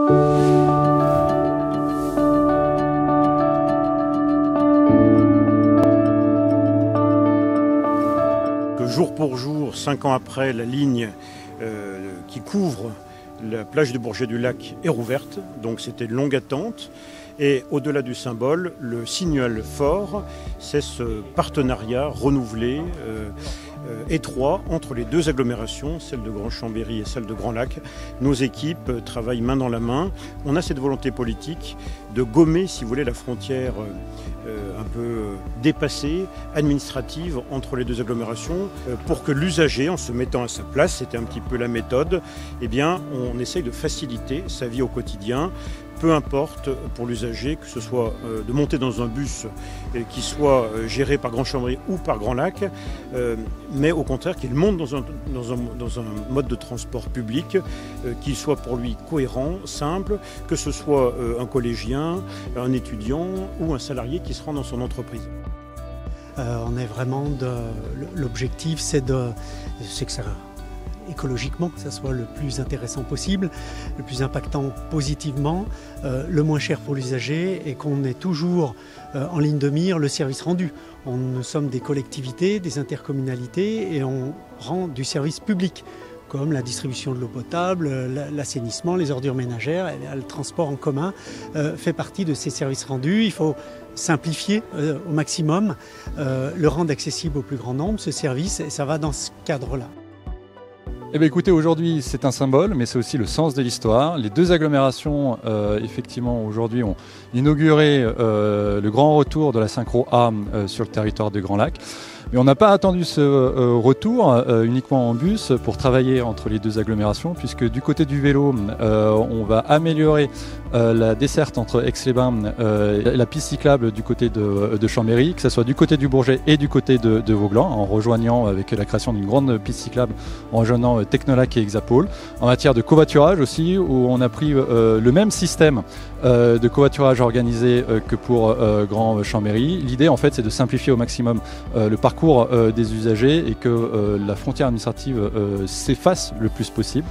Jour pour jour, 5 ans après, la ligne qui couvre la plage du Bourget-du-Lac est rouverte, donc c'était une longue attente. Et au-delà du symbole, le signal fort, c'est ce partenariat renouvelé, étroit entre les deux agglomérations, celle de Grand-Chambéry et celle de Grand Lac. Nos équipes travaillent main dans la main. On a cette volonté politique de gommer, si vous voulez, la frontière un peu dépassée, administrative, entre les deux agglomérations, pour que l'usager, en se mettant à sa place, c'était un petit peu la méthode, eh bien, on essaye de faciliter sa vie au quotidien. Peu importe pour l'usager que ce soit de monter dans un bus qui soit géré par Grand-Chambéry ou par Grand Lac, mais au contraire qu'il monte dans un mode de transport public qui soit pour lui cohérent, simple, que ce soit un collégien, un étudiant ou un salarié qui se rend dans son entreprise. On est vraiment l'objectif, c'est que ça écologiquement, que ça soit le plus intéressant possible, le plus impactant positivement, le moins cher pour l'usager et qu'on ait toujours en ligne de mire le service rendu. Nous sommes des collectivités, des intercommunalités et on rend du service public comme la distribution de l'eau potable, l'assainissement, les ordures ménagères, et le transport en commun fait partie de ces services rendus. Il faut simplifier au maximum, le rendre accessible au plus grand nombre, ce service, et ça va dans ce cadre-là. Eh bien, écoutez, aujourd'hui c'est un symbole, mais c'est aussi le sens de l'histoire. Les deux agglomérations, effectivement, aujourd'hui ont inauguré le grand retour de la synchro A sur le territoire de Grand Lac. Mais on n'a pas attendu ce retour uniquement en bus pour travailler entre les deux agglomérations, puisque du côté du vélo, on va améliorer la desserte entre Aix-les-Bains et la piste cyclable du côté de Chambéry, que ce soit du côté du Bourget et du côté de Vauglans, en rejoignant avec la création d'une grande piste cyclable en rejoignant Technolac et Hexapole. En matière de covoiturage aussi, où on a pris le même système de covoiturage organisé que pour Grand Chambéry. L'idée en fait c'est de simplifier au maximum le parcours des usagers et que la frontière administrative s'efface le plus possible.